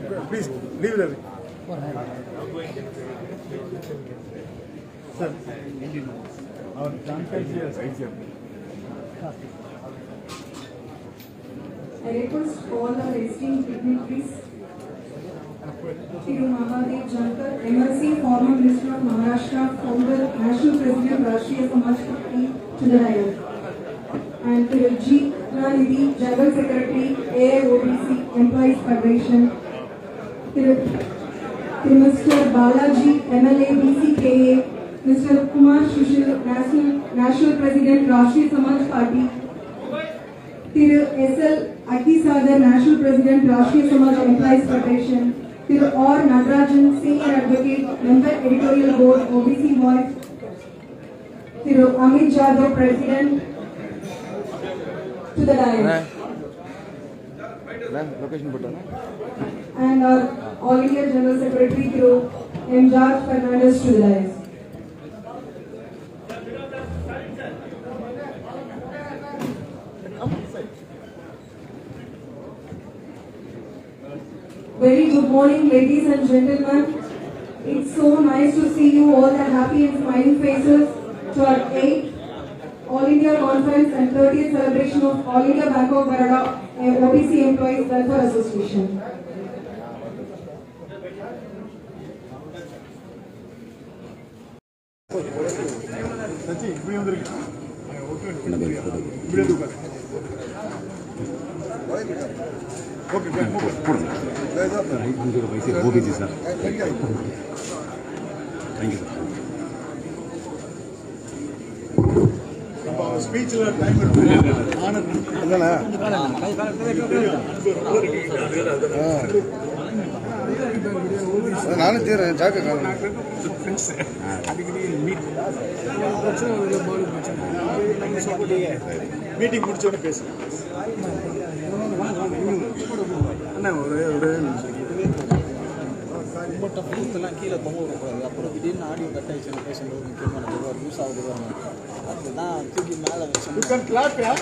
Please leave it. Sir, our transcripts here right here. I request all our esteemed dignitaries, Shri Mahadev Jankar, MLC, former Minister of Maharashtra, founder, National President, Rashtriya Samaj Party, to the dais. And to G. Nidhi, General Secretary, AIOBC Employees Federation, to Mr. Balaji, MLA, BCKA, Mr. Kumar Sushil, National President, Rashtriya Samaj Party, Thiru S.L. Akisadar, National President, Rashtriya Samaj Employees Federation, Thiru R. Natarajan, Senior Advocate, Member Editorial Board, OBC Voice, Thiru Amit Jadhav, President, to the dais. And our All India General Secretary, Thiru M. George Fernandez, to the dais. Very good morning, ladies and gentlemen. It's so nice to see you all the happy and smiling faces to our 8th All India Conference and 30th celebration of All India Bank of Baroda OBC Employees Welfare Association. OBC, sir. Thank you, sir. Speech time meeting You can clap, yeah?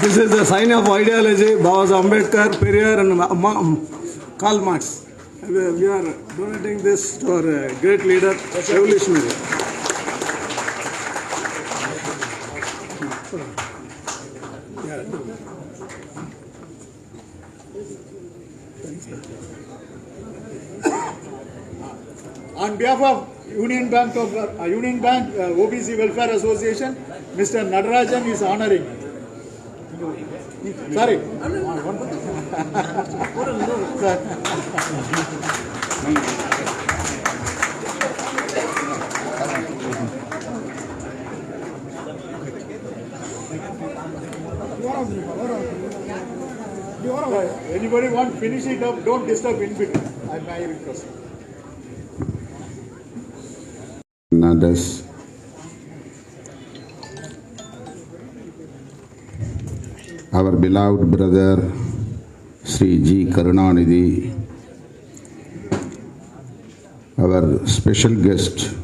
This is the sign of ideology, Baba Ambedkar, Periyar and Karl Marx. We are donating this to our great leader, revolutionary. On behalf of Union Bank OBC Welfare Association, Mr. Natarajan is honoring. Sorry. Anybody want to finish it up? Don't disturb in between. I request. Fernandez, our beloved brother Sri G. Karunanidhi, our special guest,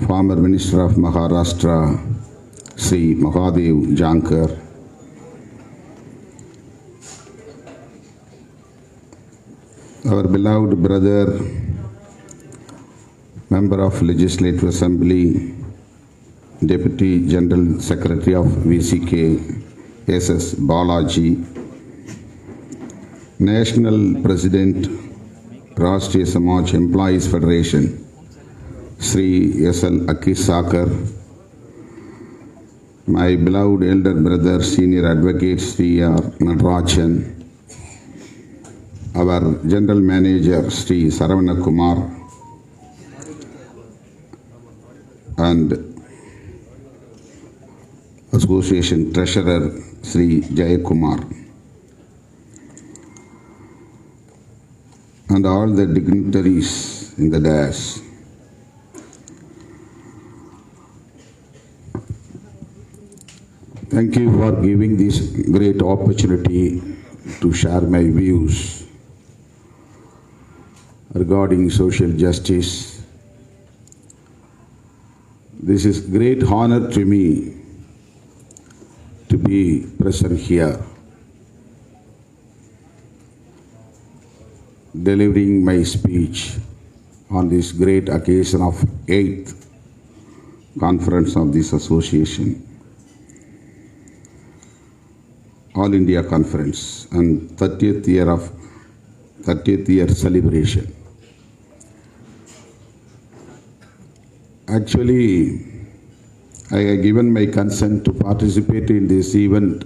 former Minister of Maharashtra, Sri Mahadev Jankar, our beloved brother, Member of Legislative Assembly, Deputy General Secretary of VCK, S.S. Balaji, National President, Rashtriya Samaj Employees Federation, Sri S.L. Akisadar, my beloved elder brother, Senior Advocate Sri R. Natarajan, our General Manager, Sri Saravana Kumar, and Association Treasurer Sri Jayakumar, and all the dignitaries in the dais. Thank you for giving this great opportunity to share my views regarding social justice. This is great honor to me to be present here. delivering my speech on this great occasion of 8th conference of this association, All India Conference, and 30th year celebration. Actually, I have given my consent to participate in this event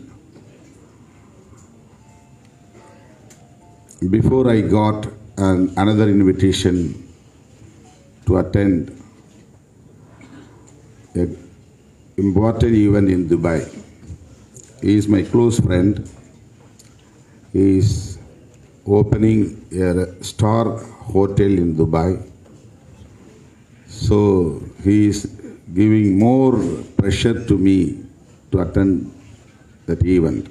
before I got another invitation to attend an important event in Dubai. He is my close friend. He is opening a star hotel in Dubai. So he is giving more pressure to me to attend that event.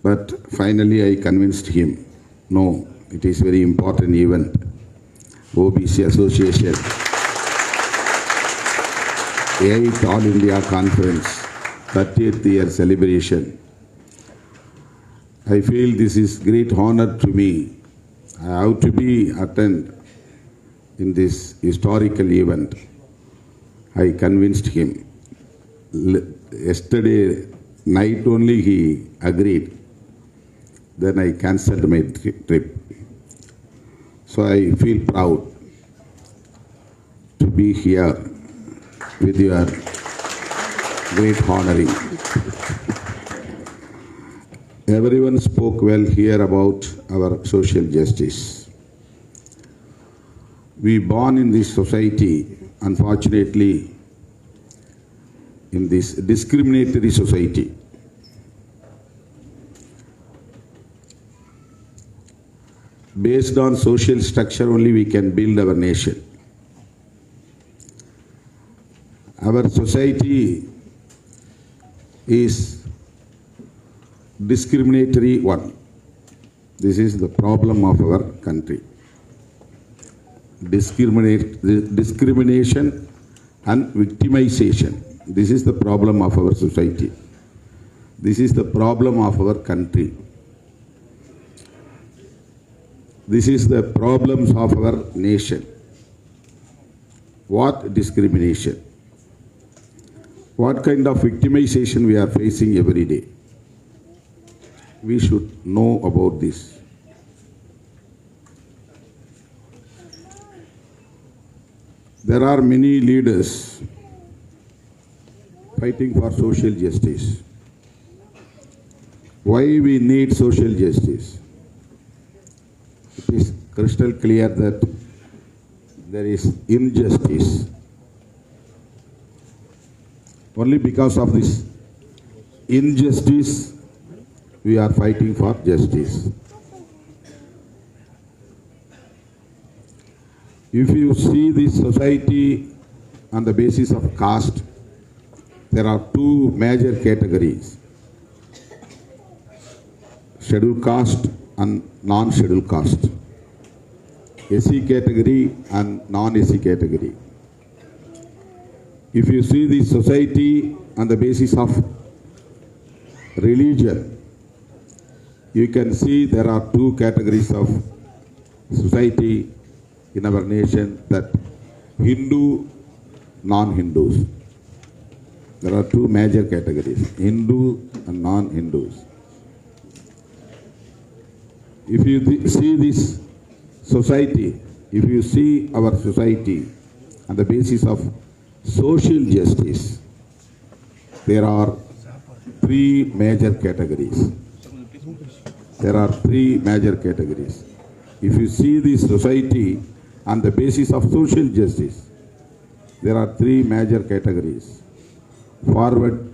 But finally I convinced him, no, it is very important event, OBC Association, 8th All India Conference, 30th year celebration. I feel this is great honor to me. I have to be attend in this historical event. I convinced him. Yesterday night only he agreed. Then I cancelled my trip. So I feel proud to be here with your great honoring. Everyone spoke well here about our social justice. We born in this society, unfortunately, in this discriminatory society. Based on social structure only we can build our nation. Our society is discriminatory one. This is the problem of our country. Discrimination and victimization. This is the problem of our society. This is the problem of our country. This is the problems of our nation. What discrimination? What kind of victimization we are facing every day? We should know about this. There are many leaders fighting for social justice. Why we need social justice? It is crystal clear that there is injustice. Only because of this injustice, we are fighting for justice. If you see this society on the basis of caste, there are two major categories: scheduled caste and non-scheduled caste, SC category and non-SC category. If you see the society on the basis of religion, you can see there are two categories of society in our nation, that Hindu, non-Hindus. There are two major categories, Hindu and non-Hindus. If you see this society, if you see our society on the basis of social justice, there are three major categories. There are three major categories. If you see this society on the basis of social justice, there are three major categories: forward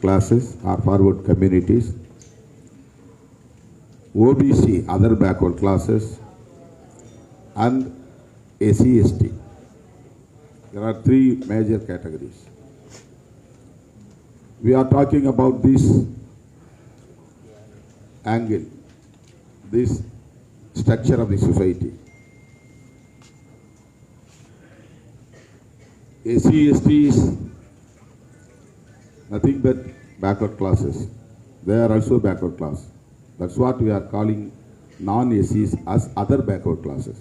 classes or forward communities, OBC, other backward classes, and SC/ST. There are three major categories. We are talking about this angle, this structure of the society. SC/ST is nothing but backward classes. They are also backward class. That's what we are calling non-SCs as other backward classes.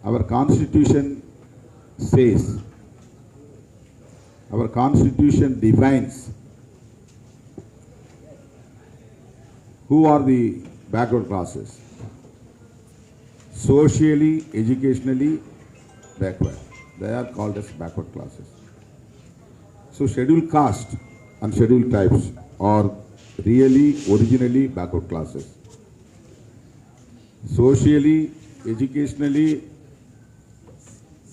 Our constitution says, our constitution defines who are the backward classes. Socially, educationally backward. They are called as backward classes. So scheduled caste and scheduled tribes are really originally backward classes. Socially, educationally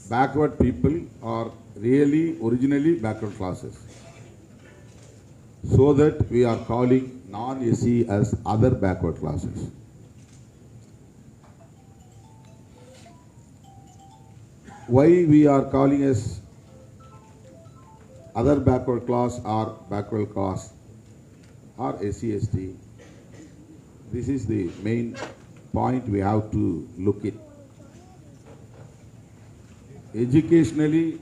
backward people are really originally backward classes. So that we are calling non-SC as other backward classes. Why we are calling as other backward class or backward class or SC/ST? This is the main point we have to look at. Educationally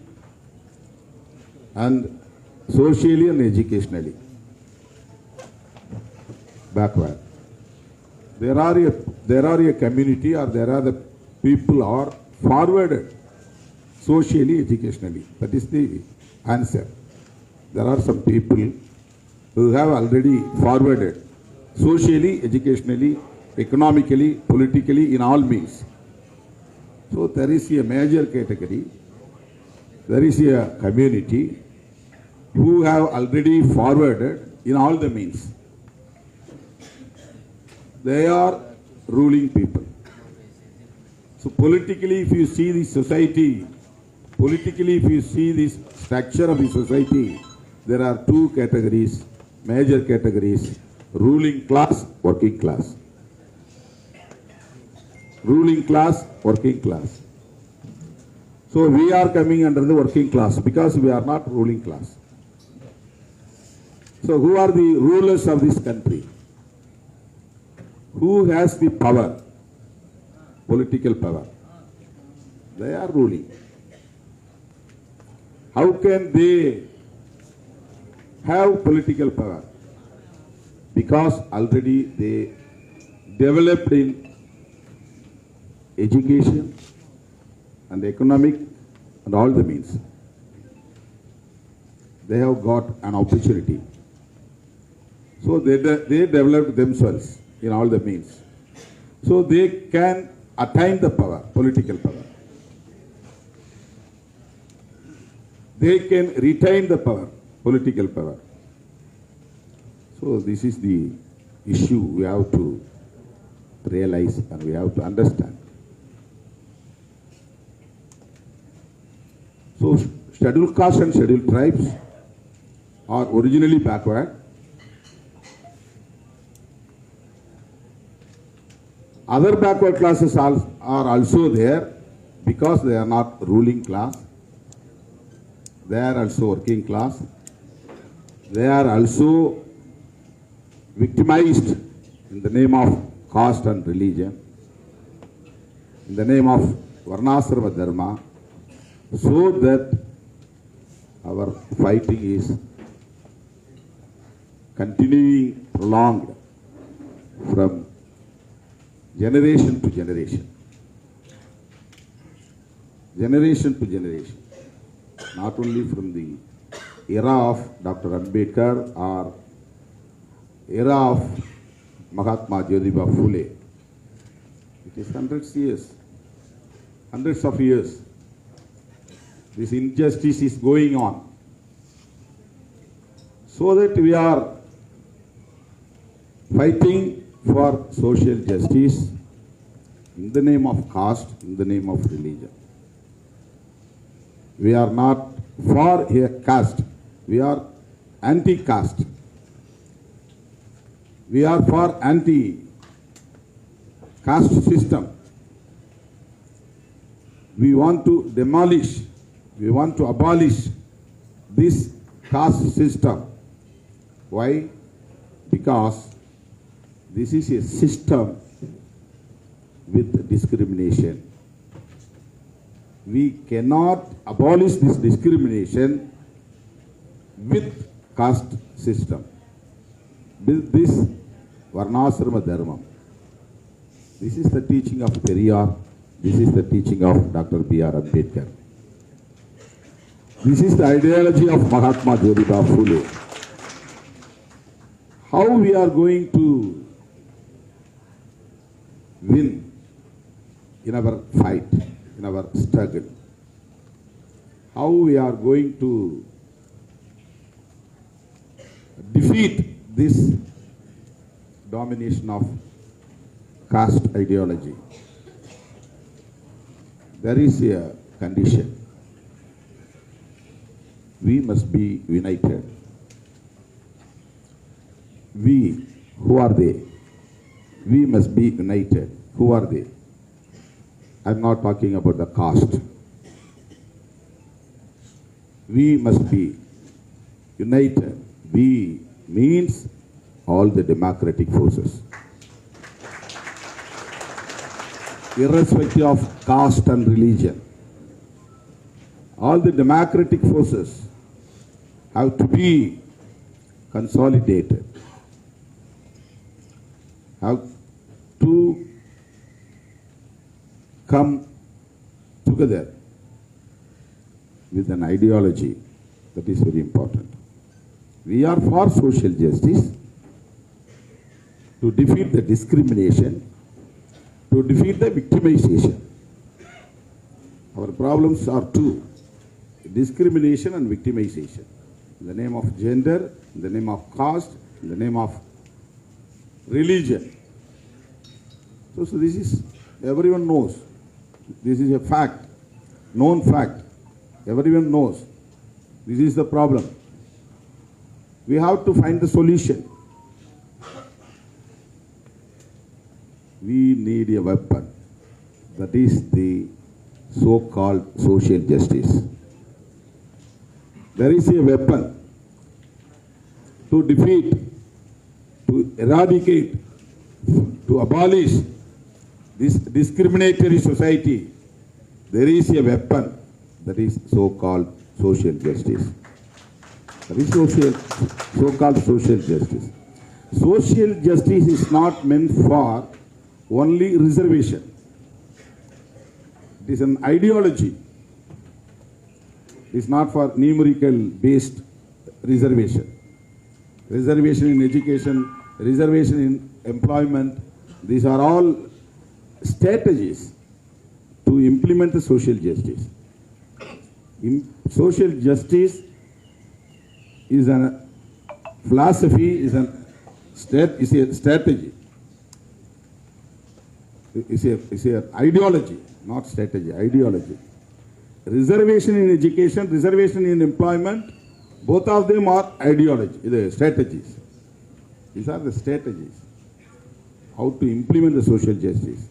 and socially and educationally backward. There are a community or there are the people are forwarded socially, educationally. That is the answer. There are some people who have already forwarded socially, educationally, economically, politically, in all means. So there is a major category, there is a community who have already forwarded in all the means. They are ruling people. So politically, if you see the society, politically, if you see this structure of the society, there are two categories, major categories: ruling class, working class. Ruling class, working class. So we are coming under the working class because we are not ruling class. So who are the rulers of this country? Who has the power? Political power. They are ruling. How can they have political power? Because already they developed in education and economic and all the means. They have got an opportunity. So they developed themselves in all the means. So they can attain the power, political power. They can retain the power, political power. So this is the issue we have to realize and we have to understand. So scheduled castes and scheduled tribes are originally backward. Other backward classes are also there because they are not ruling class. They are also working class. They are also victimized in the name of caste and religion, in the name of Varnasrama Dharma, so that our fighting is continuing, prolonged from generation to generation. Generation to generation. Not only from the era of Dr. Ambedkar or era of Mahatma Jyotiba Phule. It is hundreds of years. This injustice is going on. So that we are fighting for social justice in the name of caste, in the name of religion. We are not for a caste. We are anti-caste. We are for anti-caste system. We want to demolish, we want to abolish this caste system. Why? Because this is a system with discrimination. We cannot abolish this discrimination with caste system. This Varnasrama Dharmam. This is the teaching of Periyar. This is the teaching of Dr. B.R. Ambedkar. This is the ideology of Mahatma Jyotiba Phule. How we are going to win in our fight, in our struggle? How we are going to defeat this domination of caste ideology? There is a condition. We must be united. We, who are they? We must be united. Who are they? I'm not talking about the caste. We must be united. We means all the democratic forces. Irrespective of caste and religion, all the democratic forces have to be consolidated, have to come together with an ideology that is very important. We are for social justice, to defeat the discrimination, to defeat the victimization. Our problems are two: discrimination and victimization. In the name of gender, in the name of caste, in the name of religion. So this is, everyone knows. This is a fact, known fact. Everyone knows. This is the problem. We have to find the solution. We need a weapon. That is the so-called social justice. There is a weapon to defeat, to eradicate, to abolish this discriminatory society. There is a weapon, that is so-called social justice. That is so-called social justice. Social justice is not meant for only reservation. It is an ideology. It is not for numerical based reservation. Reservation in education, reservation in employment, these are all strategies to implement the social justice. Social justice is a philosophy, is a strategy. It's an ideology, not strategy, ideology. Reservation in education, reservation in employment, both of them are ideology, the strategies. These are the strategies. How to implement the social justice.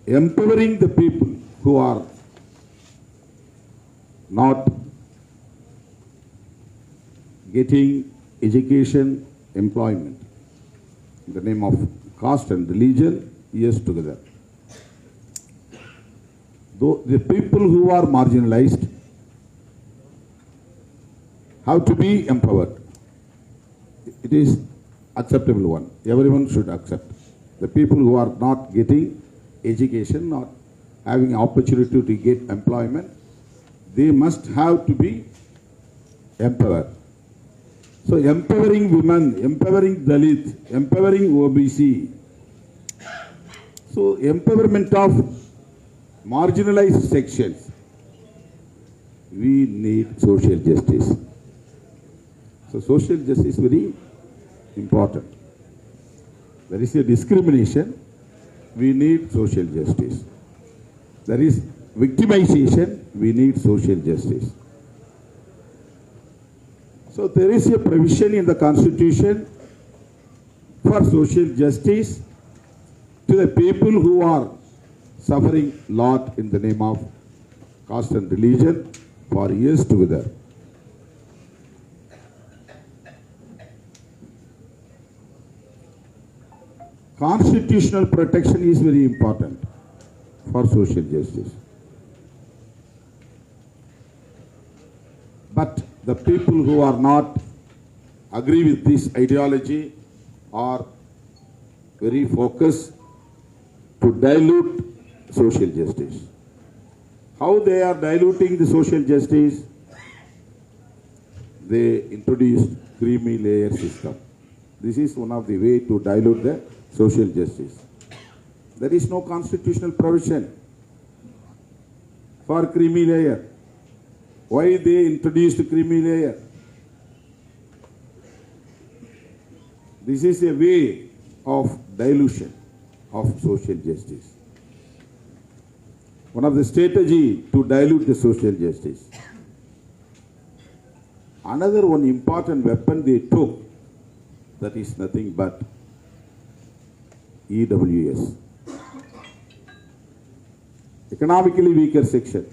Empowering the people who are not getting education, employment. In the name of caste and religion, yes, together. Though the people who are marginalized have to be empowered. It is acceptable one. Everyone should accept. The people who are not getting education, not having opportunity to get employment, they must have to be empowered. So empowering women, empowering Dalit, empowering OBC. So empowerment of marginalized sections. We need social justice. So social justice is very important. There is a discrimination. We need social justice. There is victimization. We need social justice. So there is a provision in the Constitution for social justice to the people who are suffering lot in the name of caste and religion for years together. Constitutional protection is very important for social justice. But the people who are not agree with this ideology, are very focused to dilute social justice. How they are diluting the social justice? They introduced creamy layer system. This is one of the way to dilute the social justice. There is no constitutional provision for creamy layer. Why they introduced creamy layer? This is a way of dilution of social justice. One of the strategy to dilute the social justice. Another one important weapon they took, that is nothing but EWS. Economically weaker section.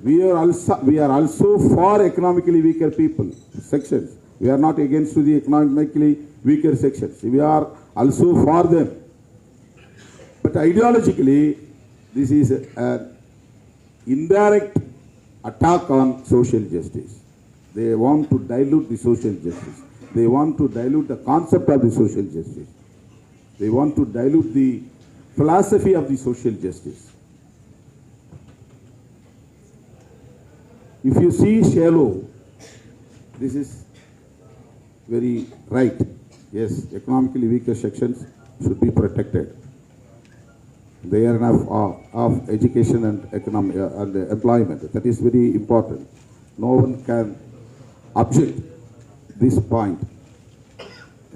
We are also for economically weaker people, sections. We are not against to the economically weaker sections. We are also for them. But ideologically, this is an indirect attack on social justice. They want to dilute the social justice. They want to dilute the concept of the social justice. They want to dilute the philosophy of the social justice. If you see shallow, this is very right. Yes, economically weaker sections should be protected. They are enough of education and economic and employment. That is very important. No one can object this point.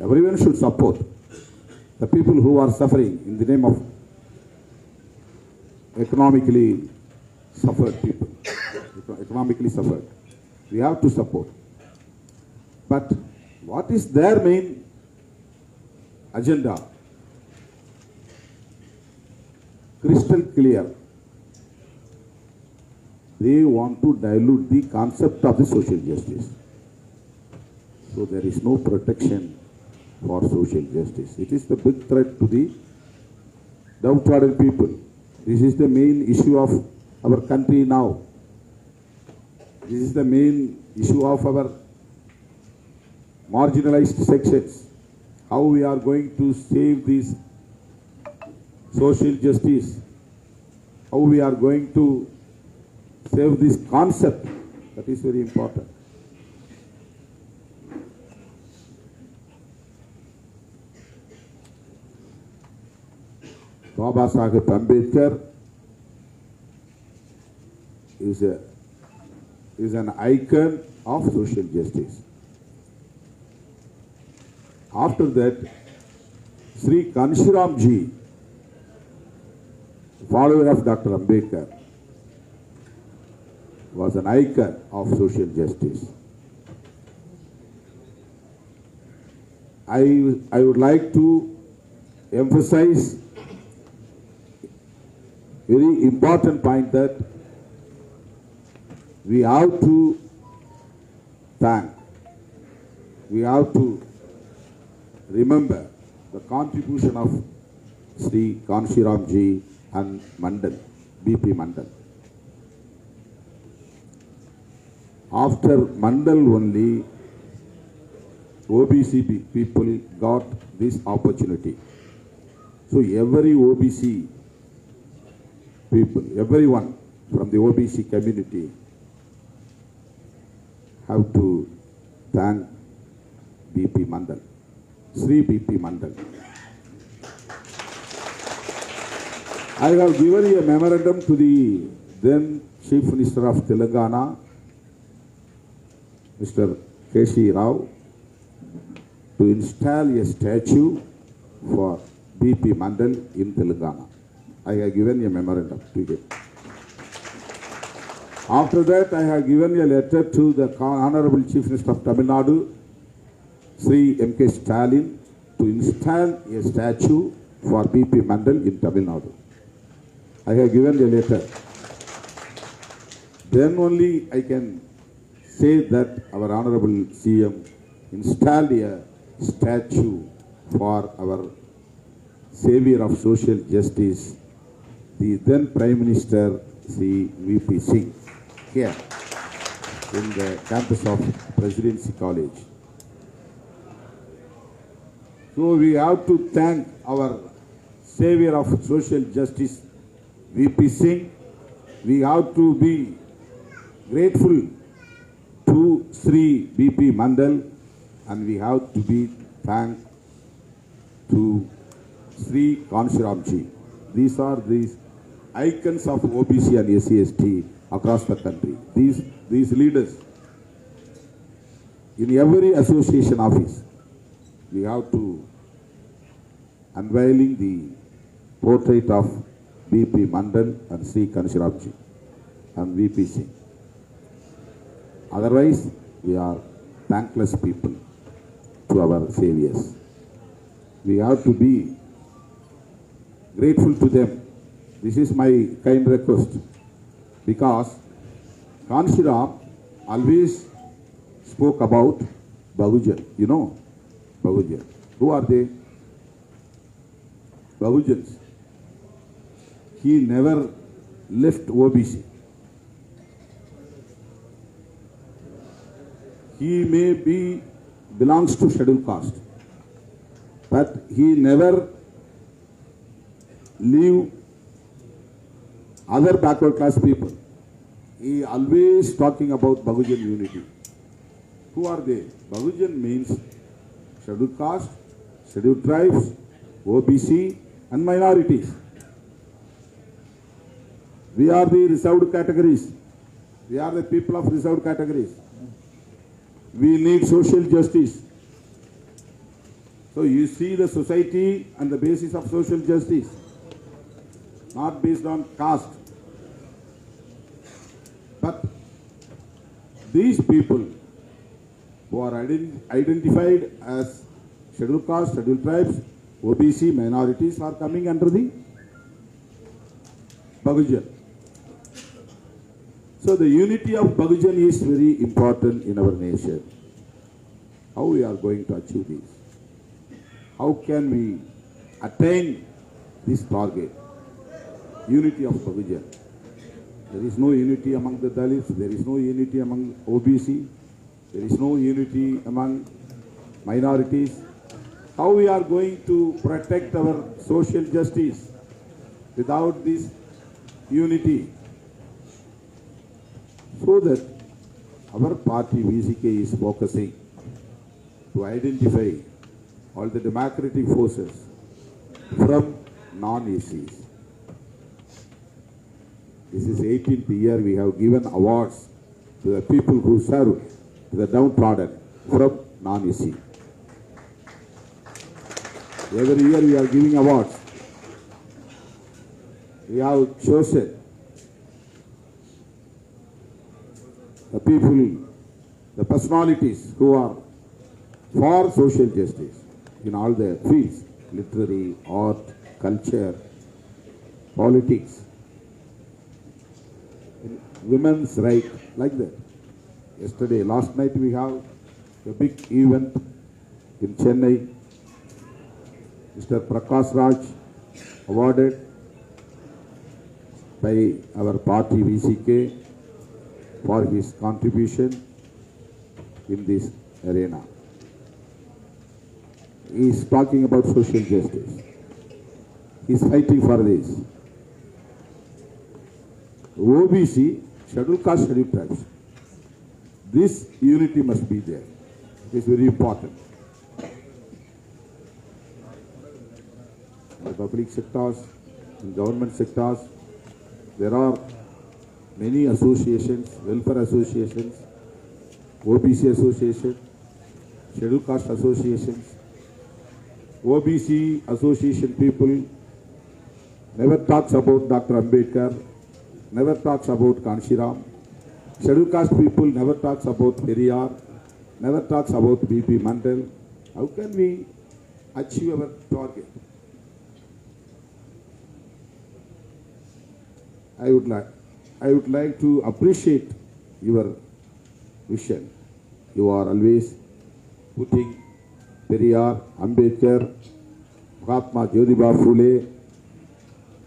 Everyone should support the people who are suffering in the name of economically suffered people. Economically suffered. We have to support. But what is their main agenda? Crystal clear. They want to dilute the concept of the social justice. So there is no protection for social justice. It is the big threat to the downtrodden people. This is the main issue of our country now. This is the main issue of our marginalized sections. How we are going to save this social justice. How we are going to save this concept. That is very important. Baba Saheb Ambedkar is an icon of social justice. After that, Sri Kanshiram Ji, follower of Dr. Ambedkar, was an icon of social justice. I would like to emphasize very important point that we have to thank, we have to remember the contribution of Sri Kanshiram Ji and Mandal, BP Mandal. After Mandal only, OBC people got this opportunity. So every OBC people, everyone from the OBC community have to thank BP Mandal, Sri BP Mandal. I have given a memorandum to the then Chief Minister of Telangana, Mr. K.C. Rao, to install a statue for BP Mandal in Telangana. I have given a memorandum to him. After that, I have given a letter to the Honorable Chief Minister of Tamil Nadu, Sri M.K. Stalin, to install a statue for BP Mandal in Tamil Nadu. I have given a letter. Then only I can say that our Honorable CM installed a statue for our savior of social justice, the then Prime Minister Sri V.P. Singh, here in the campus of Presidency College. So we have to thank our savior of social justice, VP Singh. We have to be grateful to Sri BP Mandal, and we have to be thanked to Sri Kanshiramji. These are these icons of OBC and SC/ST across the country. These leaders, in every association office, we have to unveiling the portrait of BP Mandal and Sri Kanshiramji and VP Singh. Otherwise, we are thankless people to our saviors. We have to be grateful to them. This is my kind request, because Kanshiram always spoke about Bahujan. You know Bahujan. Who are they? Bahujans. He never left OBC. He may be belongs to scheduled caste, but he never leave other backward class people. He always talking about Bahujan unity. Who are they? Bahujan means scheduled caste, scheduled tribes, OBC and minorities. We are the reserved categories. We are the people of reserved categories. We need social justice. So you see the society and the basis of social justice, not based on caste. But these people who are identified as scheduled caste, scheduled tribes, OBC, minorities are coming under the Bahujan. So the unity of Bahujan is very important in our nation. How we are going to achieve this? How can we attain this target? Unity of Bahujan. There is no unity among the Dalits, there is no unity among OBC, there is no unity among minorities. How we are going to protect our social justice without this unity? So that our party VCK is focusing to identify all the democratic forces from non-ACs. This is 18th year we have given awards to the people who serve to the downtrodden from non-AC. Every year we are giving awards. We have chosen the people, the personalities who are for social justice in all their fields, literary, art, culture, politics, women's rights, like that. Yesterday, last night we have a big event in Chennai. Mr. Prakash Raj awarded by our party VCK for his contribution in this arena. He is talking about social justice. He is fighting for this. OBC, scheduled caste, scheduled tribes. This unity must be there. It is very important. In the public sectors, in government sectors, there are many associations, welfare associations, OBC association, scheduled caste associations. OBC association people never talks about Dr. Ambedkar, never talks about Kanshiram. Scheduled caste people never talks about Periyar, never talks about BP Mandal. How can we achieve our target? I would like to appreciate your vision. You are always putting Periyar, Ambedkar, Mahatma Jyotiba Phule.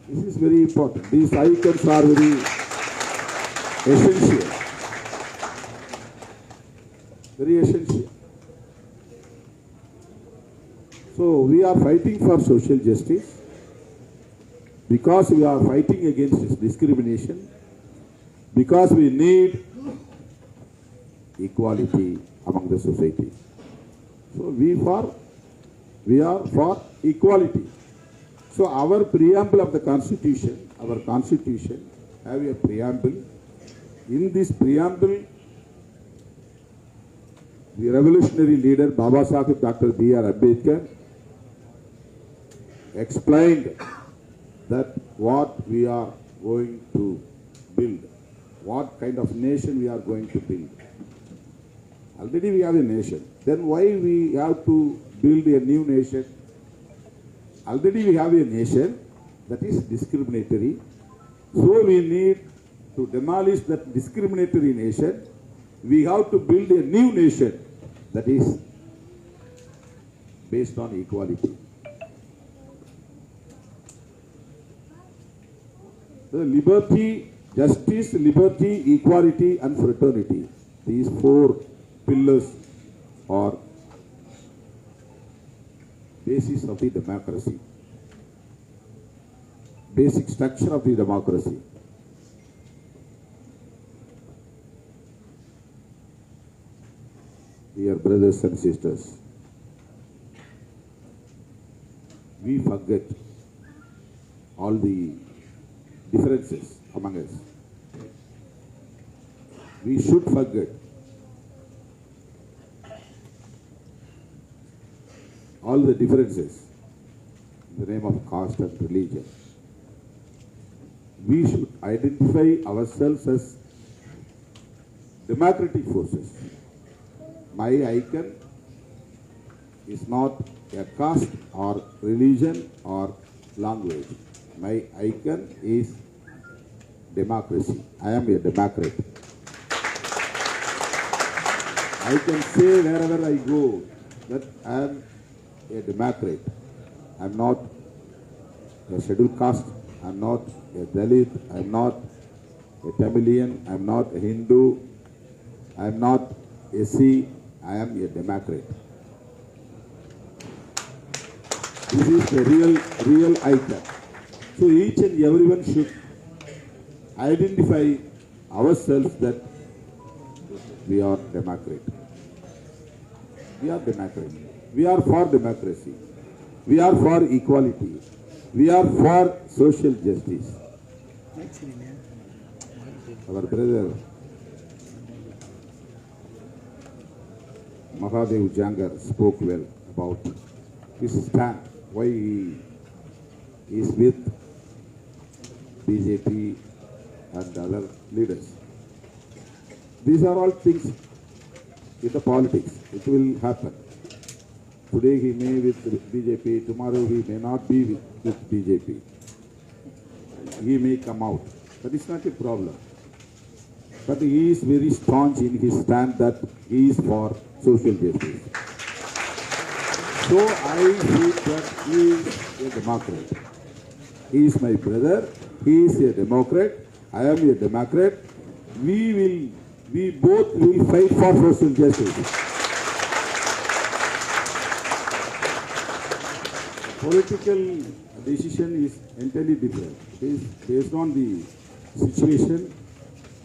This is very important. These icons are very essential. Very essential. So we are fighting for social justice because we are fighting against discrimination, because we need equality among the society. So we are for equality. So our preamble of the Constitution, our Constitution have a preamble. In this preamble, the revolutionary leader Baba Sahib Dr. B.R. Ambedkar explained that what we are going to build, what kind of nation we are going to build. Already we have a nation. Then why we have to build a new nation? Already we have a nation that is discriminatory. So we need to demolish that discriminatory nation. We have to build a new nation that is based on equality. The liberty, justice, liberty, equality and fraternity. These four pillars are basis of the democracy, basic structure of the democracy. Dear brothers and sisters, we forget all the differences among us. We should forget all the differences in the name of caste and religion. We should identify ourselves as democratic forces. My icon is not a caste or religion or language. My icon is democracy. I am a democrat. I can say wherever I go that I am a democrat. I am not a scheduled caste. I am not a Dalit. I am not a Tamilian. I am not a Hindu. I am not a Sikh. I am a democrat. This is the real icon. So each and everyone should identify ourselves that we are democrat. We are democrat. We are for democracy. We are for equality. We are for social justice. Our brother Mahadev Jangar spoke well about his stand, why he is with BJP and other leaders. These are all things in the politics. It will happen. Today he may be with BJP, tomorrow he may not be with BJP. He may come out. That is not a problem. But he is very staunch in his stand that he is for social justice. So I feel that he is a democrat. He is my brother. He is a democrat. I am a democrat. We both will fight for social justice. Political decision is entirely different. It is based on the situation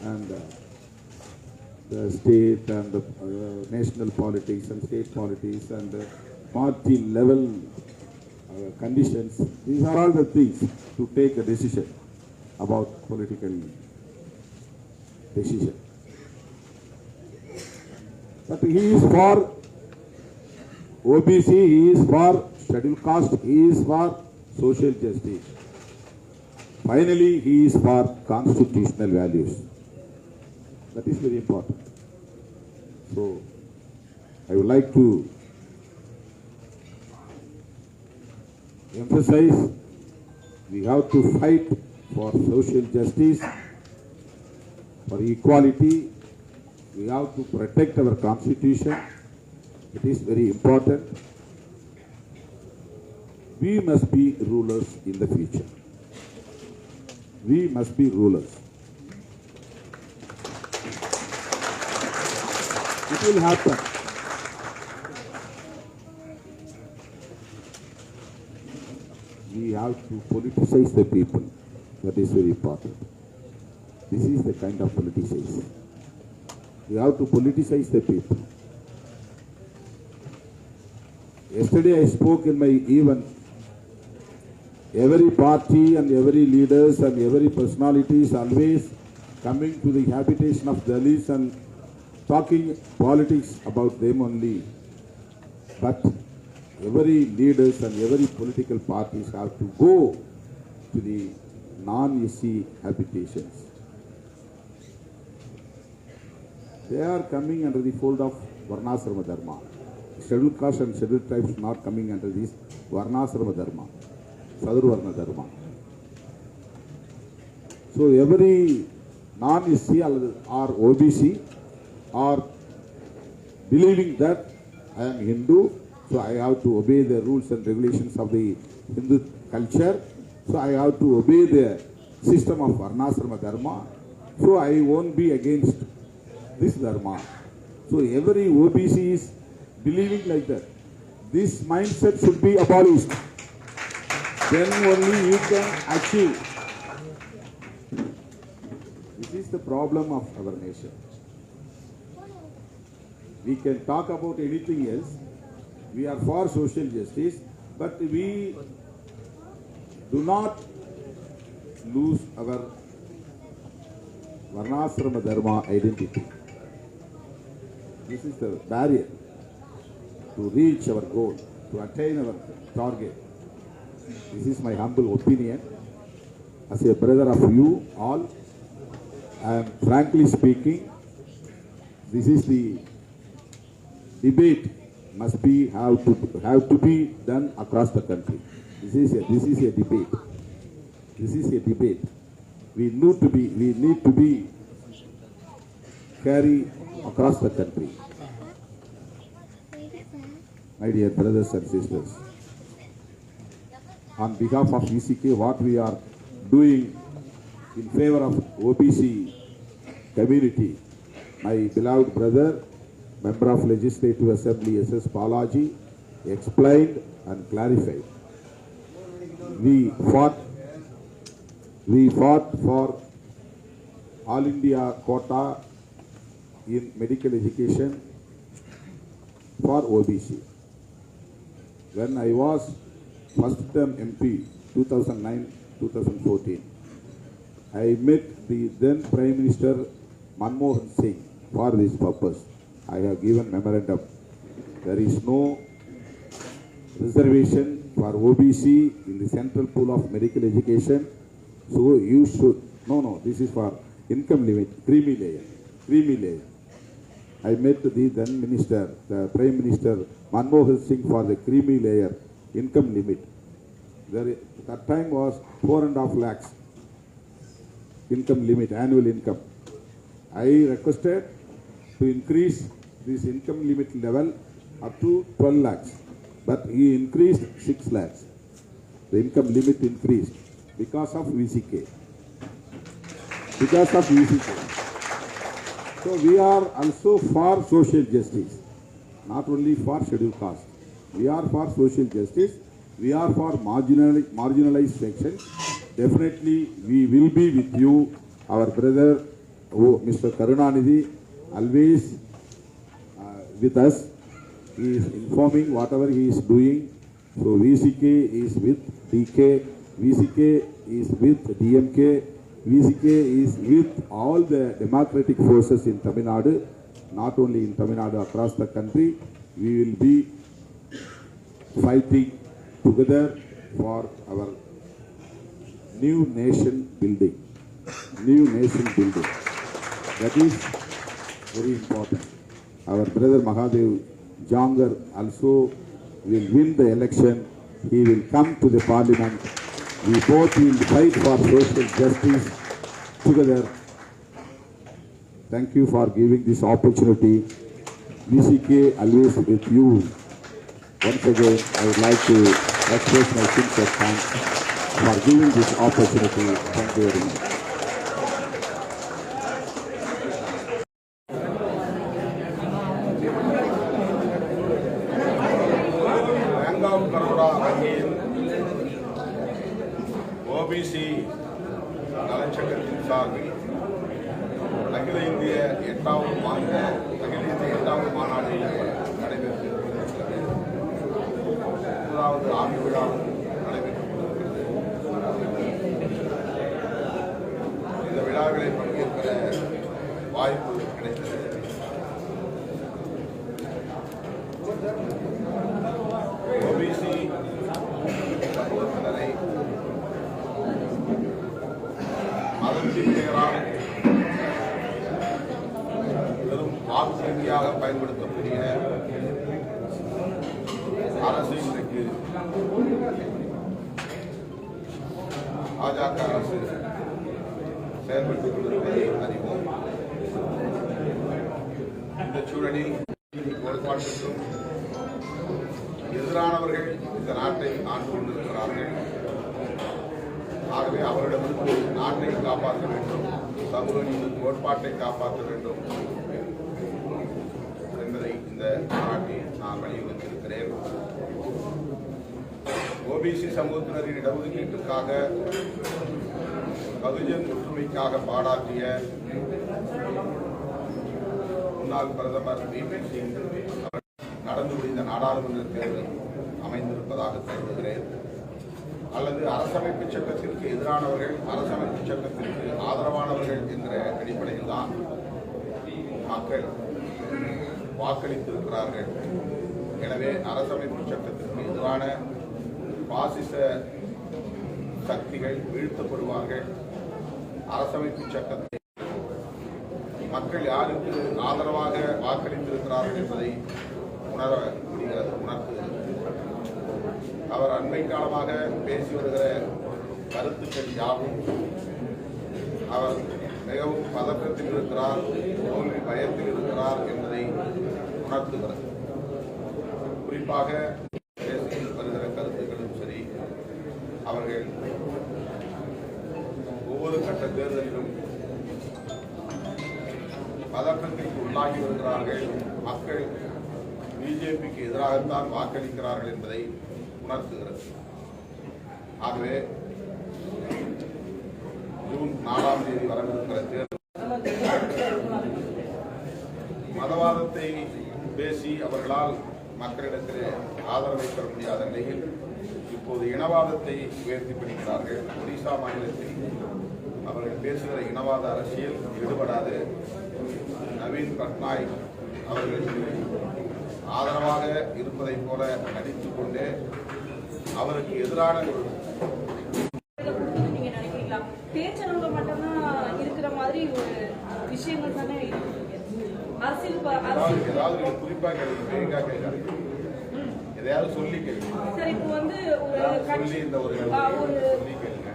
and the state and the national politics and state politics and the party level conditions. These are all the things to take a decision about political decision. But he is for OBC, he is for scheduled caste, he is for social justice. Finally, he is for constitutional values. That is very important. So, I would like to emphasize we have to fight for social justice, for equality. We have to protect our constitution. It is very important. We must be rulers in the future. We must be rulers. It will happen. we have to politicize the people. That is very important. This is the kind of politicization. We have to politicize the people. Yesterday I spoke in my event. Every party and every leaders and every personality is always coming to the habitation of Dalits and talking politics about them only. But every leaders and every political parties have to go to the non-SC habitations. They are coming under the fold of Varnasrama Dharma. Scheduled caste and scheduled tribes not coming under this Varnasrama Dharma, Sadurvarna Dharma. So every non-SC or OBC are believing that I am Hindu, so I have to obey the rules and regulations of the Hindu culture. So I have to obey the system of Varnasrama Dharma. So I won't be against this Dharma. So every OBC is believing like that. This mindset should be abolished. Then only you can achieve. This is the problem of our nation. We can talk about anything else. We are for social justice, but we do not lose our Varnasrama Dharma identity. This is the barrier to reach our goal, to attain our target. This is my humble opinion. As a brother of you all, I am frankly speaking, this is the debate must be have to be done across the country. This is a debate. This is a debate. We need to be carried across the country. My dear brothers and sisters, on behalf of ECK, what we are doing in favor of OBC community, my beloved brother, Member of Legislative Assembly S.S. Balaji, explained and clarified. We fought for All India quota in medical education for OBC. When I was first term MP, 2009-2014, I met the then Prime Minister Manmohan Singh for this purpose. I have given memorandum. There is no reservation for OBC in the central pool of medical education. So you should, this is for income limit, creamy layer. I met the then minister, the Prime Minister Manmohan Singh for the creamy layer income limit. That time was 4.5 lakhs income limit, annual income. I requested to increase this income limit level up to 12 lakhs. But he increased 6 lakhs. The income limit increased because of VCK. So we are also for social justice, not only for scheduled caste. We are for social justice. We are for marginalized sections. Definitely we will be with you. Our brother, Mr. Karunanidhi, always with us. He is informing whatever he is doing. So VCK is with DK, VCK is with DMK, VCK is with all the democratic forces in Tamil Nadu, not only in Tamil Nadu, across the country. We will be fighting together for our new nation building. That is very important. Our brother Mahadev Jangar also will win the election. He will come to the parliament. We both will fight for social justice together. Thank you for giving this opportunity. VCK always with you. Once again, I would like to express my sincere thanks for giving this opportunity. Thank you very much. OBC நலச்சங்கத்தின் சார்பில் அகில இந்திய 8வது மாநாடு நடைபெற்று கொண்டிருக்கிறது. 100வது ஆண்டு விழா நடைபெற்றுக் கொண்டிருக்கிறது. இந்த விழாவில் பங்கேற்கிற வாய்ப்பு கிடைத்தது. ஓபிசி சமூகத்தினரை மதத்தின் பெயரால் வெறும் வாக்கு வங்கியாக பயன்படுத்தக்கூடிய அரசு இன்றைக்கு பாஜக அரசு செயல்பட்டுக் கொண்டிருப்பதை அறிவோம். இந்த சூழலில் கோட்பாட்டிற்கும் எதிரானவர்கள் இந்த நாட்டை ஆண்டு கொண்டிருக்கிறார்கள். ஆகவே அவரிடமிருந்து நாட்டை காப்பாற்ற வேண்டும், சமூக நீதி கோட்பாட்டை காப்பாற்ற வேண்டும் என்பதை இந்த மாநாட்டில் நான் வலியுறுத்தியிருக்கிறேன். ஓபிசி சமூகத்தினரின் இடஒதுக்கீட்டுக்காக பகுஜன் ஒற்றுமைக்காக பாடாற்றிய முன்னாள் பிரதமர் VP சிங் நடந்து முடிந்த நாடாளுமன்ற தேர்தல் அமைந்திருப்பதாக கருதுகிறேன். அல்லது அரசமைப்பு சட்டத்திற்கு எதிரானவர்கள் அரசமைப்பு சட்டத்திற்கு ஆதரவானவர்கள் என்ற அடிப்படையில் தான் மக்கள் வாக்களித்திருக்கிறார்கள். எனவே அரசமைப்பு சட்டத்திற்கு எதிரான பாசிச சக்திகள் வீழ்த்தப்படுவார்கள். அரசமைப்பு சட்டத்தை மக்கள் யாருக்கு ஆதரவாக வாக்களித்திருக்கிறார்கள் என்பதை உணர்த்துகிறது. அவர் அண்மை காலமாக பேசி வருகிற கருத்துக்கள் யாவும் அவர் மிகவும் பதற்றத்தில் இருக்கிறார், தோல்வி பயத்தில் இருக்கிறார் என்பதை உணர்த்துகிறது. குறிப்பாக பேசி வருகிற கருத்துக்களும் சரி, அவர்கள் ஒவ்வொரு கட்ட தேர்தலிலும் பதற்றத்திற்கு உள்ளாகி வருகிறார்கள். மக்கள் பிஜேபிக்கு எதிராகத்தான் வாக்களிக்கிறார்கள் என்பதை உணர்த்துகிறது. ஆகவே ஜூன் 4ஆம் தேதி வரவிருக்கிற தேர்தல் மதவாதத்தை பேசி அவர்களால் மக்களிடத்தில் ஆதரவை பெற முடியாத நிலையில் இப்போது இனவாதத்தை உயர்த்தி பிடிக்கிறார்கள். ஒடிசா மாநிலத்தில் அவர்கள் பேசுகிற இனவாத அரசியல் ஈடுபடாது. நவீன் பட்நாயக் அவர்களுக்கு ஆதரவாக இருப்பதைப் போல நடித்துக் கொண்டு அவருக்கு எதிரான ஒரு பேச்சளவுல மட்டும்தான் இருக்கிற மாதிரி ஒரு விஷயங்கள் தானே ஏதாவது குறிப்பா கேட்க கேட்காது, எதையாவது சொல்லி கேட்க. சரி, இப்போ வந்து சொல்லி இந்த ஒரு சொல்லி கேளுங்க.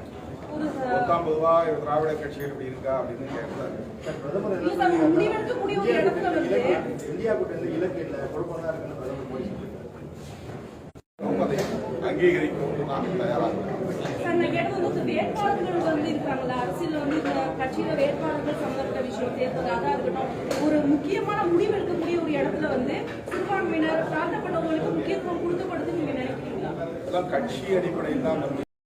50 ரூபாய் திராவிட கட்சிகள் இப்படி இருக்கா அப்படின்னு கேட்கிறாரு. இந்தியா கூட்டணி இலக்கியல குழப்பம் தான் இருக்குன்னு அங்கீகரிக்கும் நாங்கள் தயாராக வேட்பாளர்கள் வந்து இருக்காங்களா அரசியல் வந்து இந்த கட்சியில வேட்பாளர்கள் சம்பந்தப்பட்ட விஷயம் தேர்தலாக இருக்கட்டும், ஒரு முக்கியமான முடிவு எடுக்கக்கூடிய ஒரு இடத்துல வந்து சிறுபான்மையினர் தாழ்த்தப்பட்டவர்களுக்கு முக்கியத்துவம் கொடுக்கப்படுதுன்னு நீங்க நினைக்கிறீங்களா? கட்சி அடிப்படையில் தான்